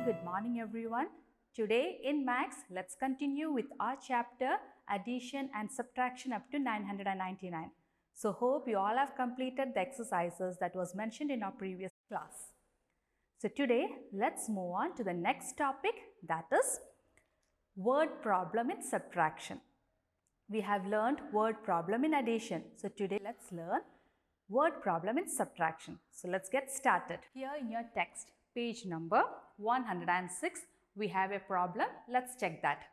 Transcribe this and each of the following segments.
good morning everyone. Today in Maths, let's continue with our chapter Addition and Subtraction up to 999. So hope you all have completed the exercises that was mentioned in our previous class. So today let's move on to the next topic, that is word problem in subtraction. We have learned word problem in addition. So today let's learn word problem in subtraction. So let's get started. Here in your text, page number 106, we have a problem. Let's check that.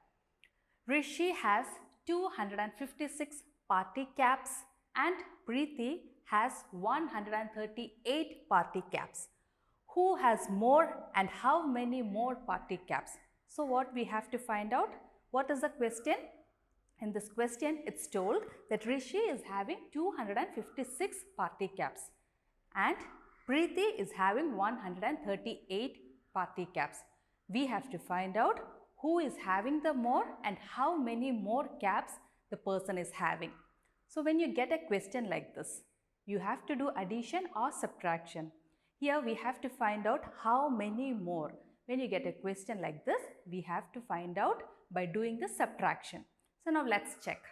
Rishi has 256 party caps and Preeti has 138 party caps. Who has more and how many more party caps? So what we have to find out? What is the question? In this question, it's told that Rishi is having 256 party caps and Preeti is having 138 party caps. We have to find out who is having the more and how many more caps the person is having. So when you get a question like this, you have to do addition or subtraction. Here we have to find out how many more. When you get a question like this, we have to find out by doing the subtraction. So now let's check.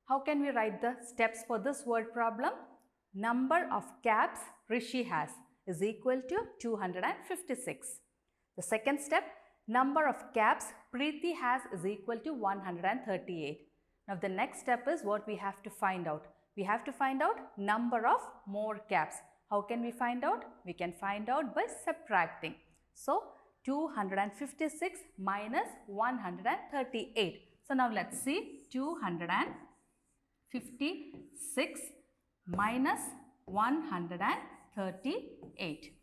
How can we write the steps for this word problem? Number of caps Rishi has is equal to 256. The second step, number of caps Preeti has is equal to 138. Now the next step is what we have to find out. We have to find out number of more caps. How can we find out? We can find out by subtracting. So 256 minus 138. So now let's see 256 minus 138.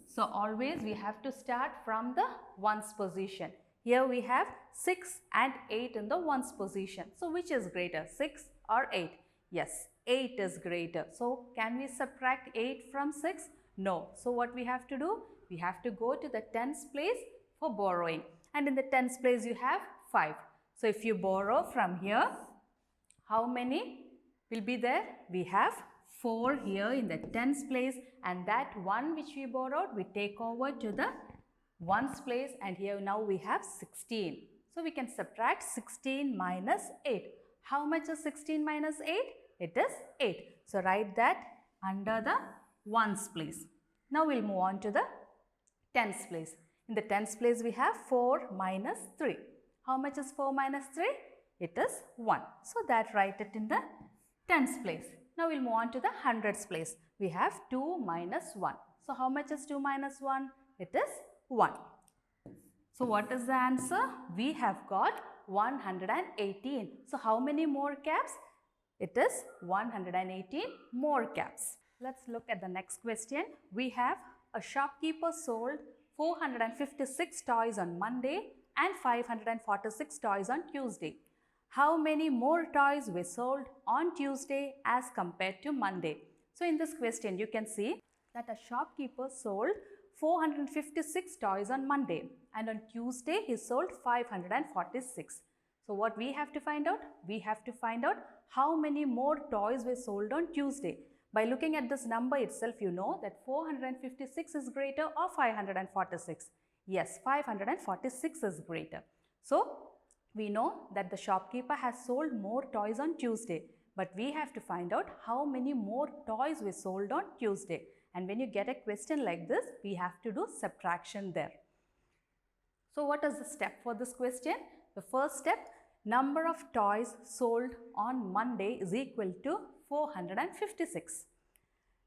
So always we have to start from the ones position. Here we have 6 and 8 in the ones position. So which is greater, 6 or 8? Yes, 8 is greater. So can we subtract 8 from 6? No. So what we have to do? We have to go to the tens place for borrowing. And in the tens place you have 5. So if you borrow from here, how many will be there? We have 4 here in the tens place, and that one which we borrowed we take over to the ones place, and here now we have 16. So we can subtract 16 minus 8. How much is 16 minus 8? It is 8. So write that under the ones place. Now we'll move on to the tens place. In the tens place we have 4 minus 3. How much is 4 minus 3? It is 1. So that write it in the tens place. Now we'll move on to the hundreds place. We have 2 minus 1. So how much is 2 minus 1? It is 1. So what is the answer? We have got 118. So how many more caps? It is 118 more caps. Let's look at the next question. We have a shopkeeper sold 456 toys on Monday and 546 toys on Tuesday. How many more toys were sold on Tuesday as compared to Monday? So in this question you can see that a shopkeeper sold 456 toys on Monday and on Tuesday he sold 546. So what we have to find out? We have to find out how many more toys were sold on Tuesday. By looking at this number itself, you know that 456 is greater or 546. Yes, 546 is greater. So we know that the shopkeeper has sold more toys on Tuesday. But we have to find out how many more toys were sold on Tuesday. And when you get a question like this, we have to do subtraction there. So what is the step for this question? The first step, number of toys sold on Monday is equal to 456.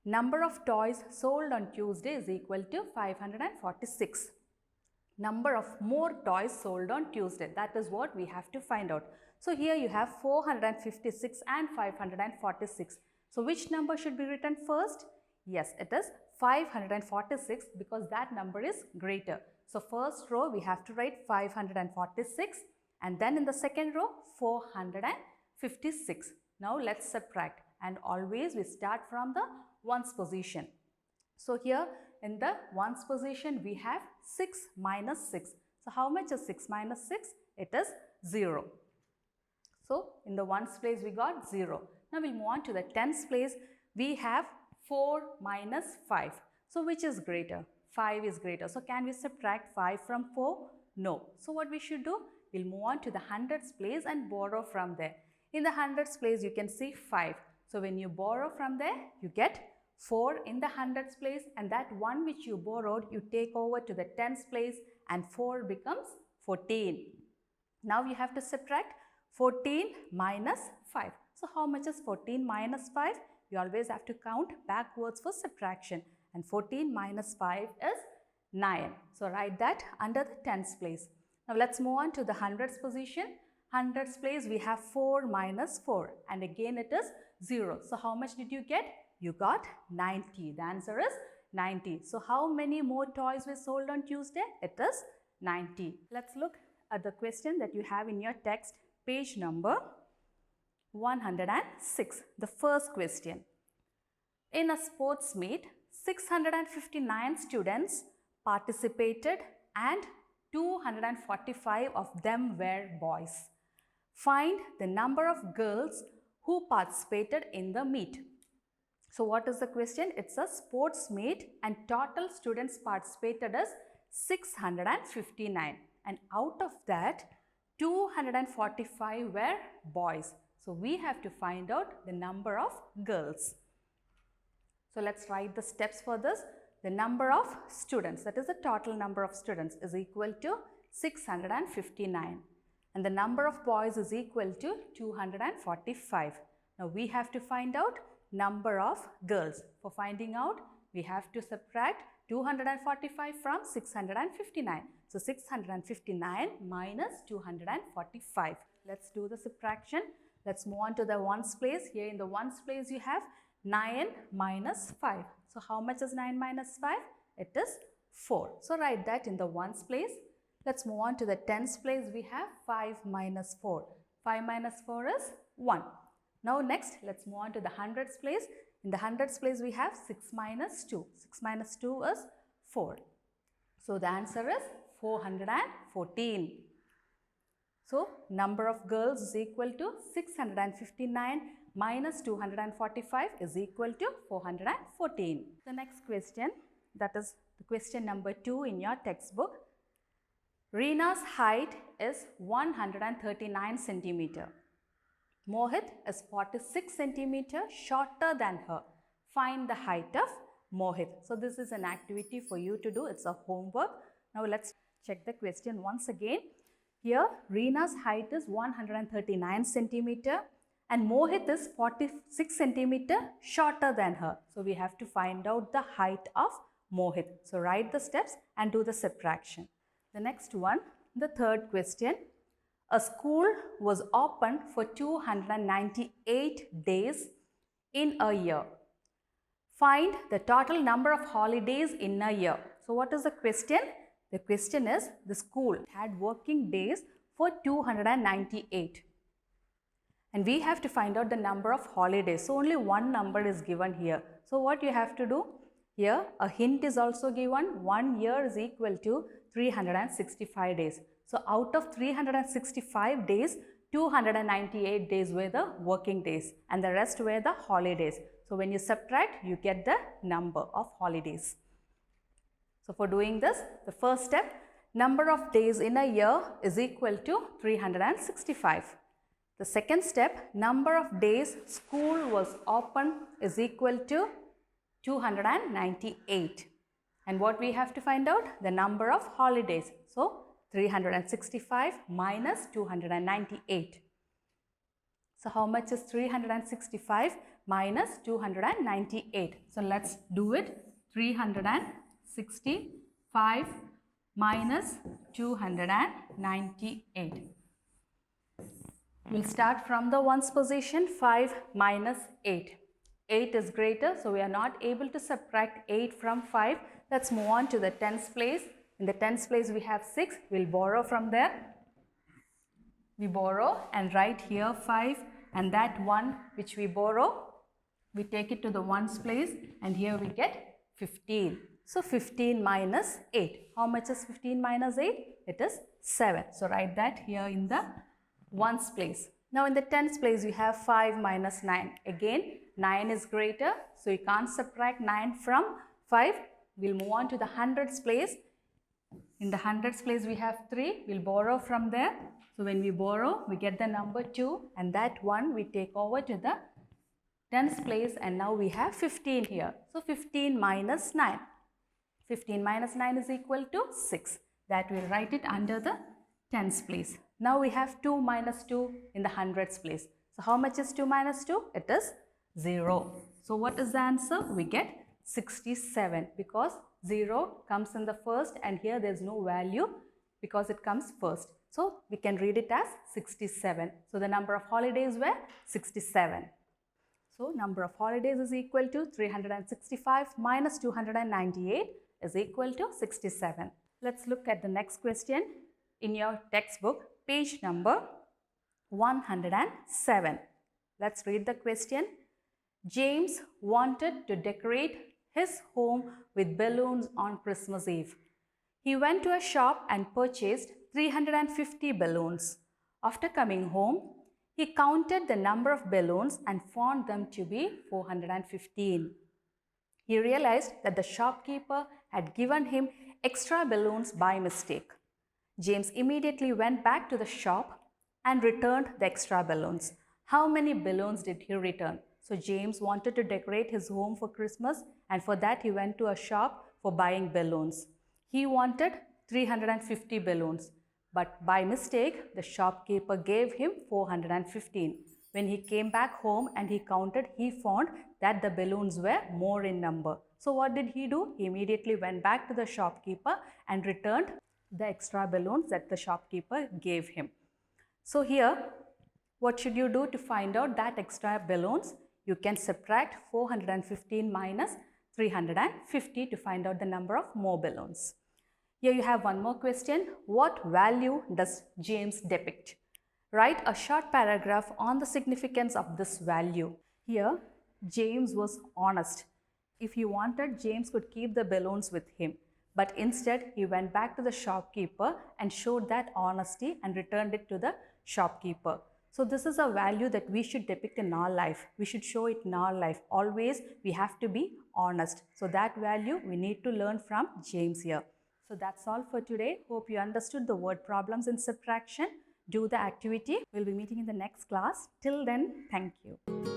Number of toys sold on Tuesday is equal to 546. Number of more toys sold on Tuesday, that is what we have to find out. So here you have 456 and 546. So which number should be written first? Yes, it is 546 because that number is greater. So first row we have to write 546 and then in the second row 456. Now let's subtract, and always we start from the ones position. So here in the ones position we have 6 minus 6. So how much is 6 minus 6? It is 0. So in the ones place we got 0. Now we'll move on to the tens place. We have 4 minus 5. So which is greater? 5 is greater. So can we subtract 5 from 4? No. So what we should do? We'll move on to the hundreds place and borrow from there. In the hundreds place, you can see 5. So when you borrow from there, you get 4 in the hundreds place, and that one which you borrowed, you take over to the tens place, and 4 becomes 14. Now you have to subtract 14 minus 5. So how much is 14 minus 5? You always have to count backwards for subtraction, and 14 minus 5 is 9. So write that under the tens place. Now let's move on to the hundreds position. Hundreds place, we have 4 minus 4, and again it is 0. So how much did you get? You got 90. The answer is 90. So how many more toys were sold on Tuesday? It is 90. Let's look at the question that you have in your text, page number 106. The first question. In a sports meet, 659 students participated and 245 of them were boys. Find the number of girls who participated in the meet. So what is the question? It's a sports meet and total students participated as 659, and out of that 245 were boys. So we have to find out the number of girls. So let's write the steps for this. The number of students, that is the total number of students, is equal to 659, and the number of boys is equal to 245. Now we have to find out number of girls. For finding out, we have to subtract 245 from 659. So 659 minus 245. Let's do the subtraction. Let's move on to the ones place. Here in the ones place you have 9 minus 5. So how much is 9 minus 5? It is 4. So write that in the ones place. Let's move on to the tens place. We have 5 minus 4. 5 minus 4 is 1. Now next, let's move on to the hundreds place. In the hundreds place, we have 6 minus 2. 6 minus 2 is 4. So the answer is 414. So number of girls is equal to 659 minus 245 is equal to 414. The next question, that is the question number 2 in your textbook. Reena's height is 139 centimeter. Mohit is 46 centimeter shorter than her. Find the height of Mohit. So this is an activity for you to do. It's a homework. Now let's check the question once again. Here Reena's height is 139 centimeter and Mohit is 46 centimeter shorter than her. So we have to find out the height of Mohit. So write the steps and do the subtraction. The next one, the third question. A school was open for 298 days in a year. Find the total number of holidays in a year. So what is the question? The question is, the school had working days for 298. And we have to find out the number of holidays. So only one number is given here. So what you have to do? Here a hint is also given. 1 year is equal to 365 days. So out of 365 days, 298 days were the working days and the rest were the holidays. So when you subtract, you get the number of holidays. So for doing this, the first step, number of days in a year is equal to 365. The second step, number of days school was open is equal to 298. And what we have to find out? The number of holidays. So 365 minus 298. So how much is 365 minus 298? So let's do it. 365 minus 298. We'll start from the ones position. 5 minus 8. 8 is greater, so we are not able to subtract 8 from 5. Let's move on to the tens place. In the tens place we have 6. We'll borrow from there. We borrow and write here 5, and that one which we borrow, we take it to the ones place and here we get 15. So 15 minus 8. How much is 15 minus 8? It is 7. So write that here in the ones place. Now in the tens place we have 5 minus 9. Again 9 is greater, so you can't subtract 9 from 5. We'll move on to the hundreds place. In the hundreds place we have 3. We'll borrow from there. So when we borrow, we get the number 2, and that 1 we take over to the tens place, and now we have 15 here. So 15 minus 9. 15 minus 9 is equal to 6. That we'll write it under the tens place. Now we have 2 minus 2 in the hundreds place. So how much is 2 minus 2? It is 0. So what is the answer? We get 67 because 0 comes in the first, and here there is no value because it comes first. So we can read it as 67. So the number of holidays were 67. So number of holidays is equal to 365 minus 298 is equal to 67. Let's look at the next question in your textbook, page number 107. Let's read the question. James wanted to decorate his home with balloons on Christmas Eve. He went to a shop and purchased 350 balloons. After coming home, he counted the number of balloons and found them to be 415. He realized that the shopkeeper had given him extra balloons by mistake. James immediately went back to the shop and returned the extra balloons. How many balloons did he return? So James wanted to decorate his home for Christmas, and for that he went to a shop for buying balloons. He wanted 350 balloons, but by mistake the shopkeeper gave him 415. When he came back home and he counted, he found that the balloons were more in number. So what did he do? He immediately went back to the shopkeeper and returned the extra balloons that the shopkeeper gave him. So here, what should you do to find out that extra balloons? You can subtract 415 minus 350 to find out the number of more balloons. Here you have one more question. What value does James depict? Write a short paragraph on the significance of this value. Here, James was honest. If he wanted, James could keep the balloons with him. But instead, he went back to the shopkeeper and showed that honesty and returned it to the shopkeeper. So this is a value that we should depict in our life. We should show it in our life. Always we have to be honest. So that value we need to learn from James here. So that's all for today. Hope you understood the word problems in subtraction. Do the activity. We'll be meeting in the next class. Till then, thank you.